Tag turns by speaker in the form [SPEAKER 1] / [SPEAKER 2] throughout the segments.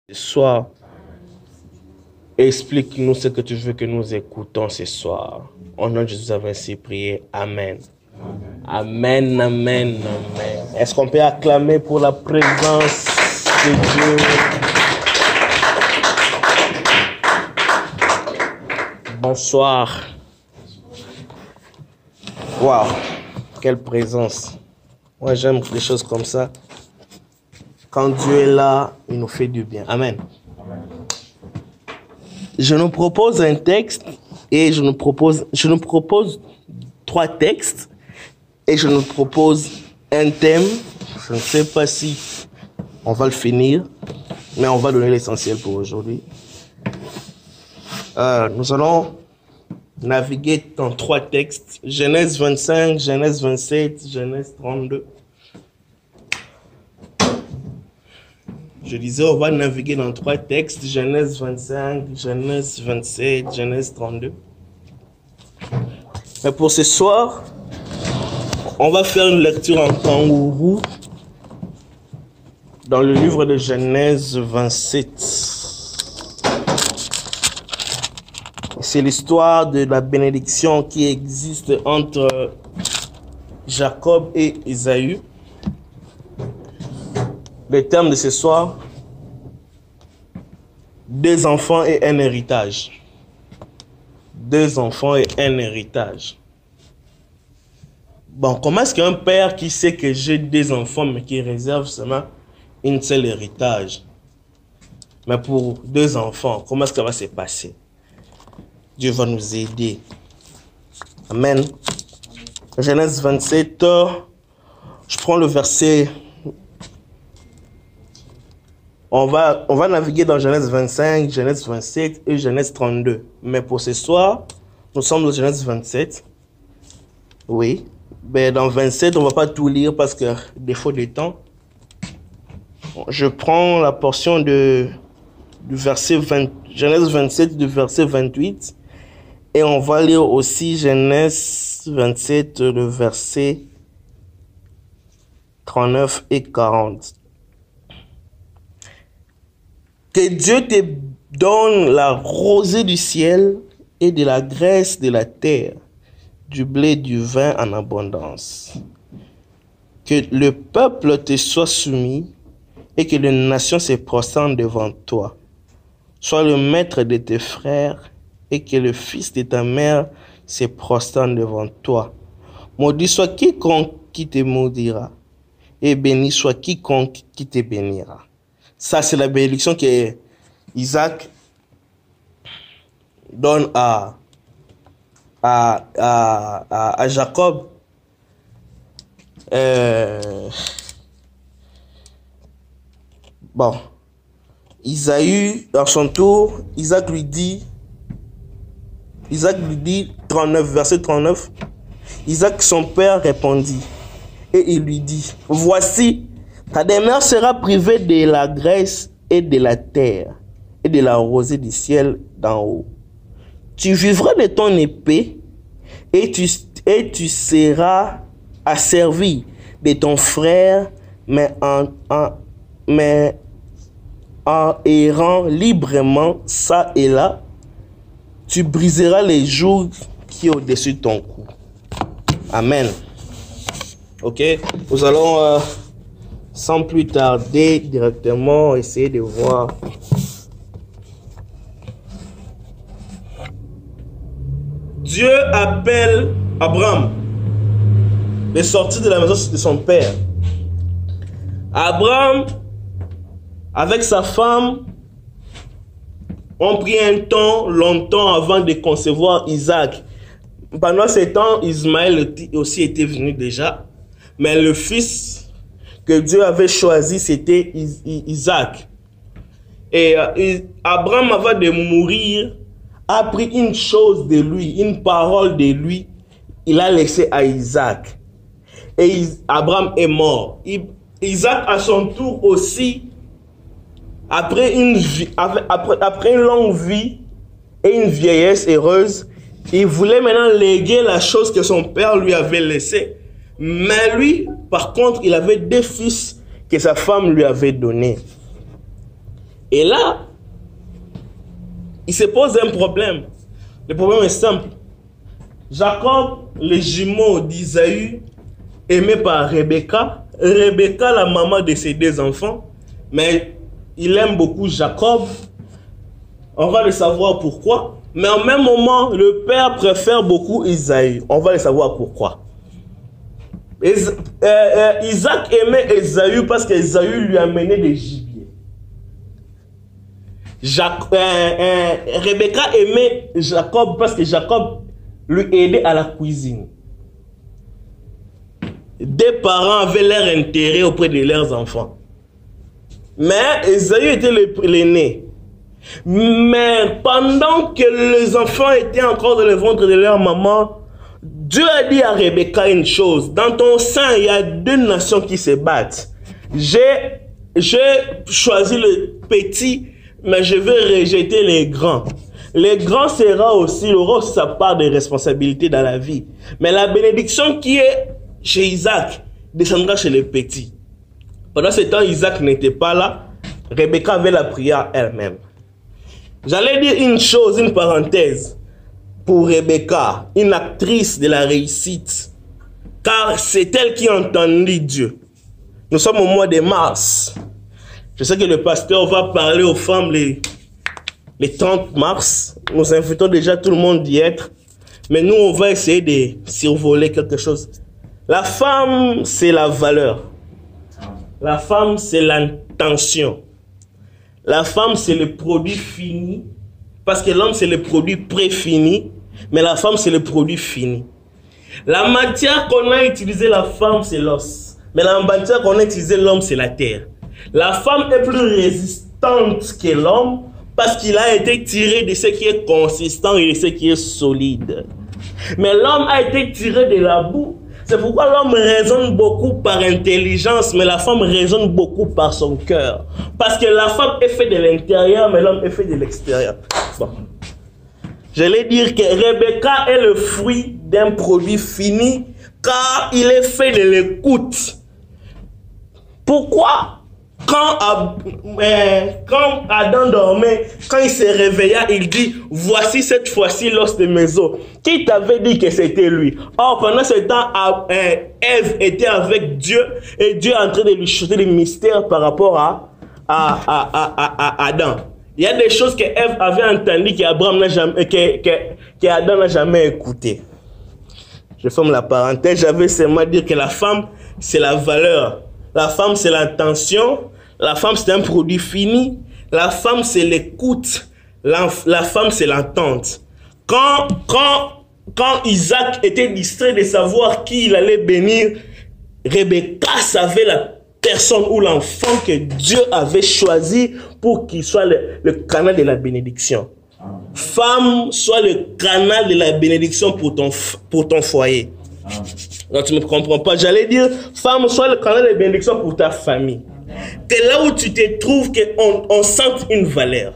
[SPEAKER 1] Ce soir, explique-nous ce que tu veux que nous écoutons ce soir. Au nom de Jésus, avons ainsi prié. Amen. Amen, amen, amen. Est-ce qu'on peut acclamer pour la présence de Dieu? Bonsoir. Waouh, quelle présence. Moi, j'aime des choses comme ça. Quand Dieu est là, il nous fait du bien. Amen. Je nous propose un texte et je nous propose trois textes et je nous propose un thème. Je ne sais pas si on va le finir, mais on va donner l'essentiel pour aujourd'hui. Nous allons naviguer dans trois textes. Genèse 25, Genèse 27, Genèse 32. Je disais, on va naviguer dans trois textes, Genèse 25, Genèse 27, Genèse 32. Mais pour ce soir, on va faire une lecture en kangourou dans le livre de Genèse 27. C'est l'histoire de la bénédiction qui existe entre Jacob et Ésaü. Le thème de ce soir, 2 enfants et un héritage. 2 enfants et un héritage. Bon, comment est-ce qu'un père qui sait que j'ai 2 enfants mais qui réserve seulement une seule héritage? Mais pour 2 enfants, comment est-ce que ça va se passer? Dieu va nous aider. Amen. Genèse 27, je prends le verset. On va naviguer dans Genèse 25, Genèse 27 et Genèse 32. Mais pour ce soir, nous sommes dans Genèse 27. Oui. Mais dans 27, on ne va pas tout lire parce que défaut de temps. Je prends la portion du verset Genèse 27 du verset 28. Et on va lire aussi Genèse 27, le verset 39 et 40. Que Dieu te donne la rosée du ciel et de la graisse de la terre, du blé, du vin en abondance. Que le peuple te soit soumis et que les nations se prosternent devant toi. Sois le maître de tes frères et que le fils de ta mère se prosterne devant toi. Maudit soit quiconque qui te maudira et béni soit quiconque qui te bénira. Ça, c'est la bénédiction que Isaac donne à Jacob. Bon. Isaïe, à son tour, Isaac lui dit, 39, verset 39, Isaac, son père, répondit, et il lui dit, voici, ta demeure sera privée de la graisse et de la terre et de la rosée du ciel d'en haut. Tu vivras de ton épée et tu seras asservi de ton frère, mais en errant librement ça et là, tu briseras les jougs qui est au-dessus de ton cou. Amen. Ok, nous allons sans plus tarder, directement, essayer de voir. Dieu appelle Abraham de sortir de la maison de son père. Abraham, avec sa femme, ont pris un temps, longtemps avant de concevoir Isaac. Pendant ce temps, Ismaël aussi était venu déjà. Mais le fils que Dieu avait choisi, c'était Isaac. Et Abraham, avant de mourir, a pris une chose de lui, une parole de lui, il a laissé à Isaac. Et Abraham est mort. Isaac, à son tour aussi, après une longue vie et une vieillesse heureuse, il voulait maintenant léguer la chose que son père lui avait laissée. Mais lui, par contre, il avait 2 fils que sa femme lui avait donnés. Et là, il se pose un problème. Le problème est simple. Jacob, le jumeau d'Isaü, aimé par Rebecca. Rebecca, la maman de ses 2 enfants. Mais il aime beaucoup Jacob. On va le savoir pourquoi. Mais en même moment, le père préfère beaucoup Isaü. On va le savoir pourquoi. Isaac aimait Esaü parce qu'Esaü lui amenait des gibiers. Rebecca aimait Jacob parce que Jacob lui aidait à la cuisine. 2 parents avaient leur intérêt auprès de leurs enfants. Mais Esaü était l'aîné. Mais pendant que les enfants étaient encore dans le ventre de leur maman, Dieu a dit à Rebecca une chose. Dans ton sein, il y a 2 nations qui se battent. J'ai choisi le petit, mais je vais rejeter les grands. Les grands auront sa part de responsabilité dans la vie. Mais la bénédiction qui est chez Isaac descendra chez les petits. Pendant ce temps, Isaac n'était pas là. Rebecca avait la prière elle-même. J'allais dire une chose, une parenthèse. Pour Rebecca, une actrice de la réussite. Car c'est elle qui entendit Dieu. Nous sommes au mois de mars. Je sais que le pasteur va parler aux femmes les 30 mars. Nous invitons déjà tout le monde d'y être. Mais nous, on va essayer de survoler quelque chose. La femme, c'est la valeur. La femme, c'est l'intention. La femme, c'est le produit fini. Parce que l'homme, c'est le produit préfini. Mais la femme, c'est le produit fini. La matière qu'on a utilisée, la femme, c'est l'os. Mais la matière qu'on a utilisée, l'homme, c'est la terre. La femme est plus résistante que l'homme parce qu'il a été tiré de ce qui est consistant et de ce qui est solide. Mais l'homme a été tiré de la boue. C'est pourquoi l'homme raisonne beaucoup par intelligence, mais la femme raisonne beaucoup par son cœur. Parce que la femme est faite de l'intérieur, mais l'homme est fait de l'extérieur. Bon. J'allais dire que Rebecca est le fruit d'un produit fini, car il est fait de l'écoute. Pourquoi? Quand Adam dormait, quand il se réveilla, il dit, voici cette fois-ci l'os de mes os. Qui t'avait dit que c'était lui? Or, pendant ce temps, Ève était avec Dieu, et Dieu est en train de lui chuter des mystères par rapport à Adam. Il y a des choses que Ève avait entendues qu'Adam n'a jamais écoutées. Je ferme la parenthèse, j'avais seulement dire que la femme, c'est la valeur. La femme, c'est l'intention. La femme, c'est un produit fini. La femme, c'est l'écoute. La femme, c'est l'entente. Quand Isaac était distrait de savoir qui il allait bénir, Rebecca savait la personne ou l'enfant que Dieu avait choisi pour qu'il soit le canal de la bénédiction. Femme, sois le canal de la bénédiction pour ton foyer. Donc tu ne me comprends pas. J'allais dire, femme, sois le canal de bénédiction pour ta famille. Que là où tu te trouves, qu'on sente une valeur.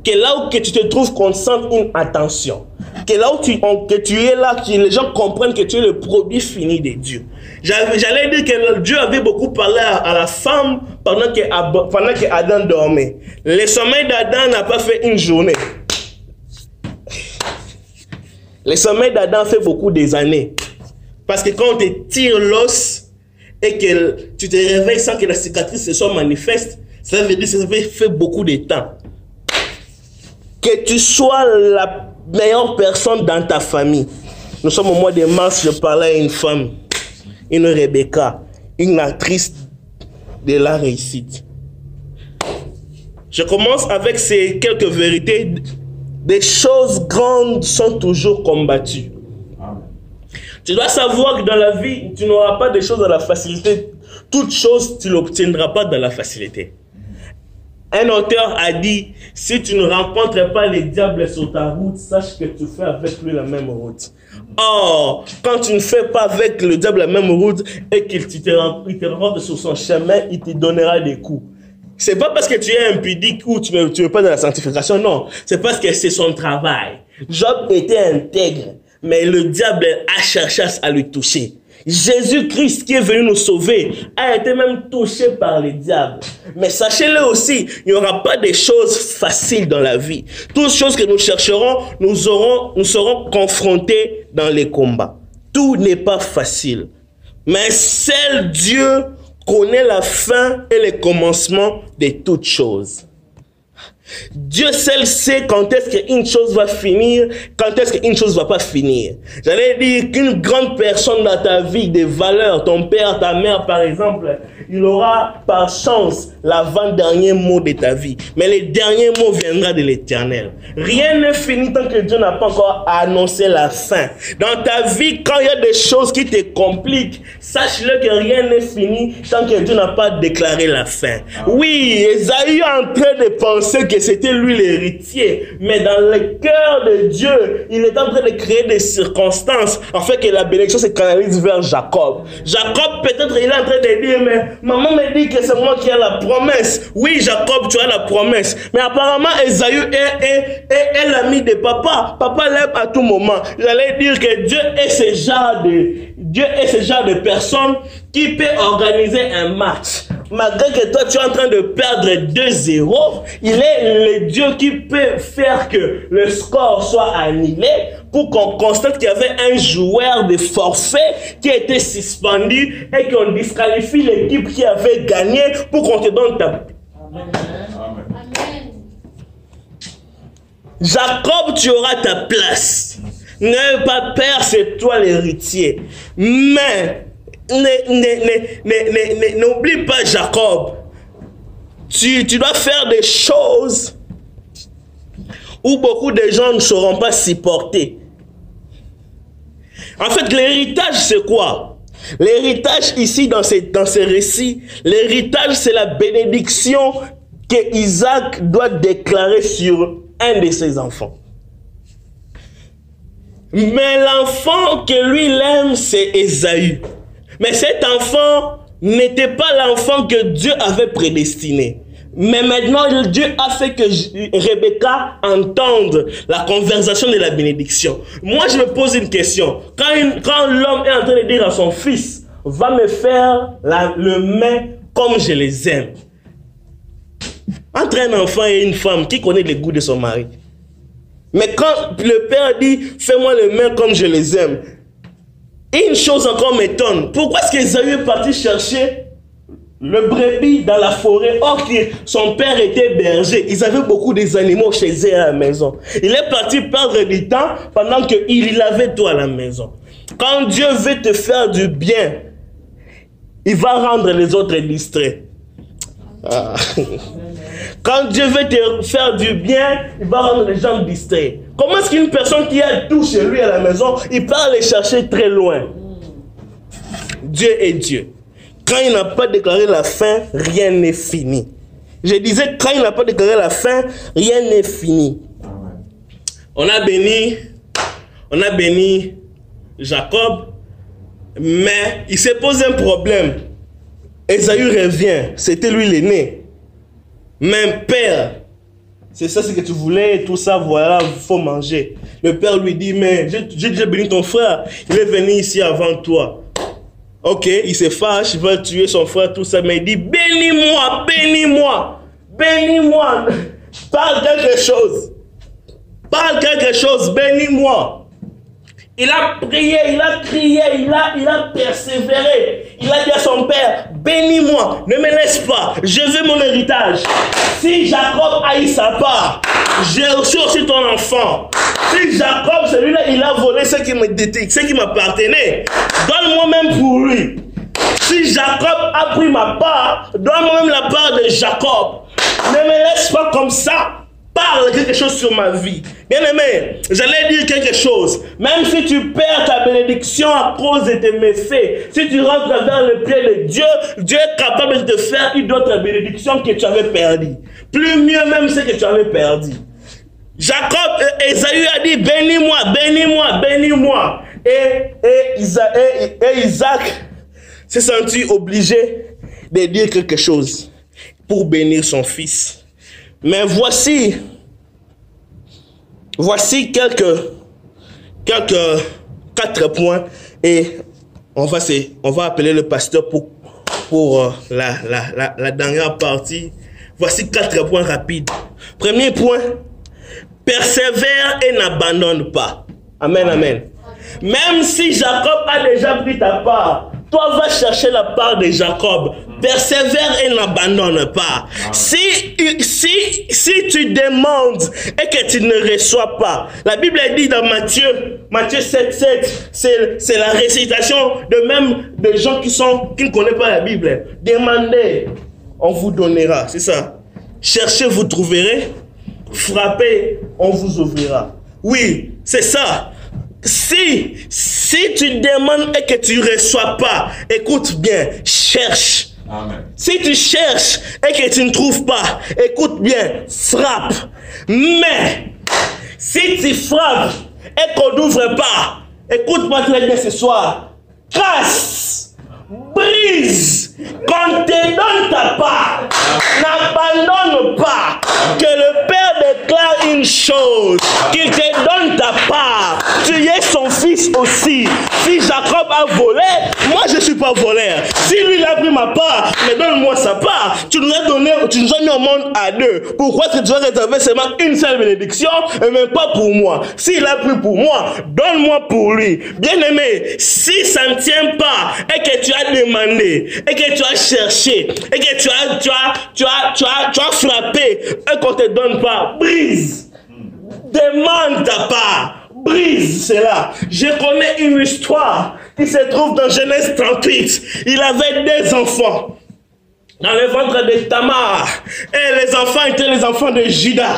[SPEAKER 1] Que là où tu te trouves, qu'on sente une attention. Que là où que tu es là, que les gens comprennent que tu es le produit fini de Dieu. J'allais dire que Dieu avait beaucoup parlé à la femme pendant que Adam dormait. Le sommeil d'Adam n'a pas fait une journée. Le sommeil d'Adam fait beaucoup des années. Parce que quand on te tire l'os et que tu te réveilles sans que la cicatrice se soit manifeste, ça veut dire que ça fait beaucoup de temps. Que tu sois la meilleure personne dans ta famille. Nous sommes au mois de mars, je parlais à une femme, une Rebecca, une actrice de la réussite. Je commence avec ces quelques vérités. Des choses grandes sont toujours combattues. Tu dois savoir que dans la vie, tu n'auras pas des choses dans la facilité. Toutes choses, tu ne l'obtiendras pas dans la facilité. Un auteur a dit, si tu ne rencontres pas les diables sur ta route, sache que tu fais avec lui la même route. Or, quand tu ne fais pas avec le diable la même route et qu'il te rencontre sur son chemin, il te donnera des coups. C'est pas parce que tu es impudique ou tu ne veux pas de la sanctification, non. C'est parce que c'est son travail. Job était intègre. Mais le diable a cherché à le toucher. Jésus-Christ qui est venu nous sauver a été même touché par les diables. Mais sachez-le aussi, il n'y aura pas de choses faciles dans la vie. Toutes choses que nous chercherons, nous serons confrontés dans les combats. Tout n'est pas facile. Mais seul Dieu connaît la fin et le commencement de toutes choses. Dieu seul sait quand est-ce qu'une chose va finir, quand est-ce qu'une chose va pas finir. J'allais dire qu'une grande personne dans ta vie, des valeurs, ton père, ta mère par exemple, il aura par chance l'avant-dernier mot de ta vie. Mais le dernier mot viendra de l'Éternel. Rien n'est fini tant que Dieu n'a pas encore annoncé la fin. Dans ta vie, quand il y a des choses qui te compliquent, sache-le que rien n'est fini tant que Dieu n'a pas déclaré la fin. Oui, Esaü est en train de penser que c'était lui l'héritier, mais dans le cœur de Dieu, il est en train de créer des circonstances afin que la bénédiction se canalise vers Jacob. Jacob, peut-être, il est en train de dire, mais maman me dit que c'est moi qui ai la promesse. Oui, Jacob, tu as la promesse. Mais apparemment, Esaü est l'ami de papa. Papa l'aime à tout moment. J'allais dire que Dieu est ce genre de personne qui peut organiser un match. Malgré que toi, tu es en train de perdre 2-0, il est le Dieu qui peut faire que le score soit annulé pour qu'on constate qu'il y avait un joueur de forfait qui a été suspendu et qu'on disqualifie l'équipe qui avait gagné pour qu'on te donne ta... Amen. Jacob, tu auras ta place. Ne pas perdre, c'est toi l'héritier. Mais n'oublie pas Jacob. Tu dois faire des choses où beaucoup de gens ne sauront pas s'y porter. En fait, l'héritage, c'est quoi? L'héritage ici, dans ces récits, l'héritage, c'est la bénédiction que Isaac doit déclarer sur un de ses enfants. Mais l'enfant que lui il aime, c'est Esaü. Mais cet enfant n'était pas l'enfant que Dieu avait prédestiné. Mais maintenant, Dieu a fait que Rebecca entende la conversation de la bénédiction. Moi, je me pose une question. Quand l'homme est en train de dire à son fils, va me faire le main comme je les aime. Entre un enfant et une femme, qui connaît les goûts de son mari? Mais quand le père dit, fais-moi le main comme je les aime, une chose encore m'étonne. Pourquoi est-ce qu'Esaü est parti chercher le brebis dans la forêt? Or que son père était berger. Ils avaient beaucoup d'animaux chez eux à la maison. Il est parti perdre du temps pendant qu'il avait tout à la maison. Quand Dieu veut te faire du bien, il va rendre les autres distraits. Ah. Quand Dieu veut te faire du bien, il va rendre les gens distraits. Comment est-ce qu'une personne qui a tout chez lui à la maison, il peut aller chercher très loin? Dieu est Dieu. Quand il n'a pas déclaré la fin, rien n'est fini. Je disais, quand il n'a pas déclaré la fin, rien n'est fini. On a béni Jacob, mais il s'est posé un problème. Esaü revient, c'était lui l'aîné. Mais père, c'est ça ce que tu voulais, tout ça, voilà, il faut manger. Le père lui dit, mais j'ai déjà béni ton frère, il est venu ici avant toi. Ok, il se fâche, il va tuer son frère, tout ça, mais il dit, bénis-moi, bénis-moi, bénis-moi, parle quelque chose, bénis-moi. Il a prié, il a crié, il a persévéré. Il a dit à son père, bénis-moi, ne me laisse pas, je veux mon héritage. Si Jacob haït sa part, j'ai reçu aussi ton enfant. Si Jacob, celui-là, il a volé ce qui m'appartenait, donne-moi même pour lui. Si Jacob a pris ma part, donne-moi même la part de Jacob. Ne me laisse pas comme ça. Parle quelque chose sur ma vie. Bien aimé, j'allais dire quelque chose. Même si tu perds ta bénédiction à cause de tes méfaits, si tu rentres vers le pied de Dieu, Dieu est capable de te faire une autre bénédiction que tu avais perdue. Plus mieux même ce que tu avais perdu. Jacob, Esaü a dit, bénis-moi, bénis-moi, bénis-moi. Et Isaac s'est senti obligé de dire quelque chose pour bénir son fils. Mais voici quelques 4 points et On va appeler le pasteur pour la dernière partie. Voici 4 points rapides. Premier point, persévère et n'abandonne pas. Amen, amen. Même si Jacob a déjà pris ta part, toi va chercher la part de Jacob. Persévère et n'abandonne pas. Si tu demandes et que tu ne reçois pas, la Bible dit dans Matthieu 7:7, c'est la récitation de même des gens qui ne connaissent pas la Bible. Demandez, on vous donnera. C'est ça. Cherchez, vous trouverez. Frappez, on vous ouvrira. Oui, c'est ça. Si tu demandes et que tu ne reçois pas, écoute bien, cherche. Amen. Si tu cherches et que tu ne trouves pas, écoute bien, frappe. Mais si tu frappes et qu'on n'ouvre pas, écoute-moi très bien ce soir, casse, brise, qu'on te donne ta part, n'abandonne pas, que le Père déclare une chose, qu'il te donne ta part, tu es son fils aussi. Si Jacob a volé, moi je ne suis pas voleur. Si lui il a pris ma part, mais donne-moi sa part. Tu nous as mis au monde à 2. Pourquoi est-ce que tu vas réserver seulement une seule bénédiction et même pas pour moi? S'il a pris pour moi, donne-moi pour lui. Bien aimé, si ça ne tient pas et que tu as demandé, et que tu as cherché, et que tu as frappé, et qu'on ne te donne pas, brise. Demande ta part. Brise cela. Je connais une histoire qui se trouve dans Genèse 38. Il avait 2 enfants dans le ventre de Tamar. Et les enfants étaient les enfants de Juda.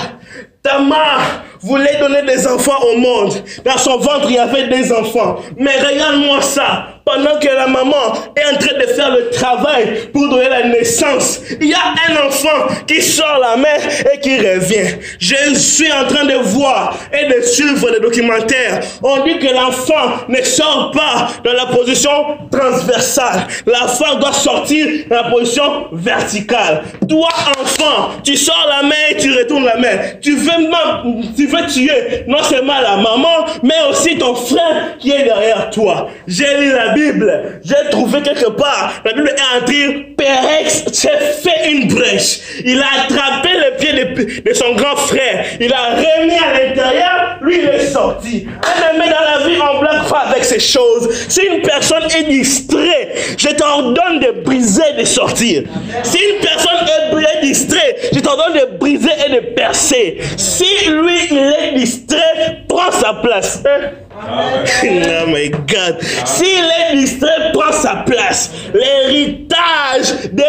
[SPEAKER 1] Tamar voulait donner des enfants au monde. Dans son ventre, il y avait 2 enfants. Mais regarde-moi ça. Pendant que la maman est en train de faire le travail pour donner la naissance, il y a un enfant qui sort la mère et qui revient. Je suis en train de voir et de suivre des documentaires. On dit que l'enfant ne sort pas dans la position transversale. L'enfant doit sortir dans la position verticale. Toi, enfant, tu sors la main et tu retournes la main. Tu veux tuer non seulement la maman, mais aussi ton frère qui est derrière toi. J'ai lu la Bible, j'ai trouvé quelque part, la Bible est en train, Pérex s'est fait une brèche. Il a attrapé le pied de son grand frère, il a remis à l'intérieur, lui il est sorti. Mais dans la vie, on ne blague pas avec ces choses. Si une personne est distraite, je t'ordonne de briser et de sortir. Si une personne est distraite, je t'ordonne de briser et de percer. Si lui il est distrait, prends sa place. Oh my God. S'il est distrait, prends sa place. L'héritage des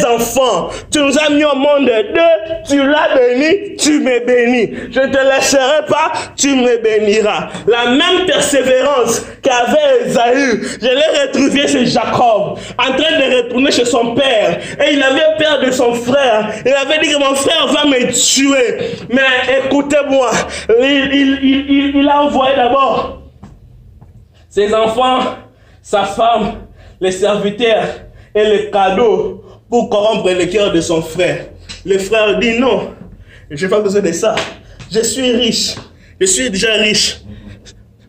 [SPEAKER 1] 2 enfants. Tu nous as mis au monde de 2, tu l'as béni, tu me bénis. Je ne te laisserai pas, tu me béniras. La même persévérance qu'avait Esaü, je l'ai retrouvé chez Jacob, en train de retourner chez son père. Et il avait peur de son frère. Il avait dit que mon frère va me tuer. Mais écoutez-moi, il a envoyé d'abord ses enfants, sa femme, les serviteurs et les cadeaux pour corrompre le cœur de son frère. Le frère dit non, je n'ai pas besoin de ça. Je suis riche, je suis déjà riche.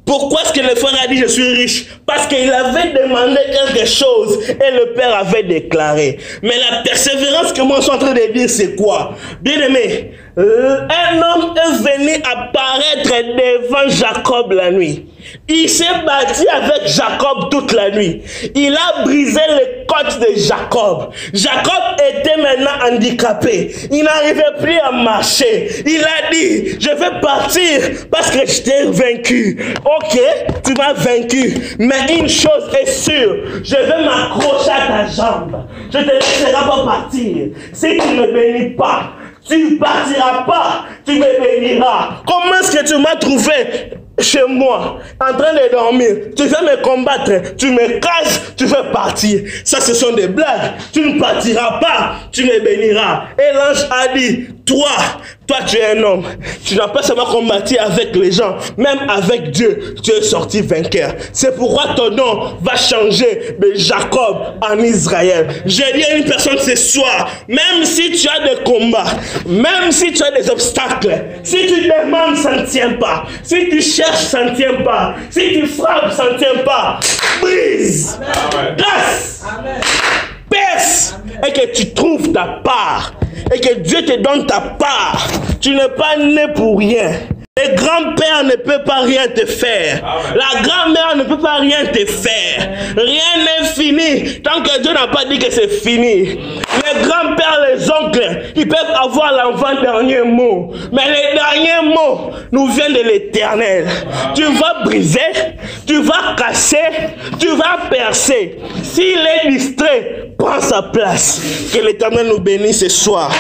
[SPEAKER 1] Pourquoi est-ce que le frère a dit je suis riche? Parce qu'il avait demandé quelque chose et le père avait déclaré. Mais la persévérance que moi je suis en train de dire, c'est quoi? Bien aimé, un homme est venu apparaître devant Jacob la nuit. Il s'est battu avec Jacob toute la nuit. Il a brisé les côtes de Jacob. Jacob était maintenant handicapé. Il n'arrivait plus à marcher. Il a dit, je vais partir parce que je t'ai vaincu. Ok, tu m'as vaincu. Mais une chose est sûre, je vais m'accrocher à ta jambe. Je ne te laisserai pas partir. Si tu ne me bénis pas, tu ne partiras pas, tu me béniras. Comment est-ce que tu m'as trouvé chez moi, en train de dormir? Tu veux me combattre, tu me casses, tu veux partir. Ça, ce sont des blagues. Tu ne partiras pas, tu me béniras. Et l'ange a dit, Toi, tu es un homme. Tu n'as pas seulement combattu avec les gens, même avec Dieu, tu es sorti vainqueur. C'est pourquoi ton nom va changer de Jacob en Israël. J'ai dit à une personne ce soir, même si tu as des combats, même si tu as des obstacles, si tu demandes, ça ne tient pas. Si tu cherches, ça ne tient pas. Si tu frappes, ça ne tient pas. Brise, glace, pèse, et que tu trouves ta part. Et que Dieu te donne ta part. Tu n'es pas né pour rien. Le grand-père ne peut pas rien te faire. Amen. La grand-mère ne peut pas rien te faire. Rien n'est fini tant que Dieu n'a pas dit que c'est fini. Les grands-pères, les oncles, ils peuvent avoir l'avant-dernier mot. Mais les derniers mots nous viennent de l'Éternel. Tu vas briser, tu vas casser, tu vas percer. S'il est distrait, prends sa place. Que l'Éternel nous bénisse ce soir.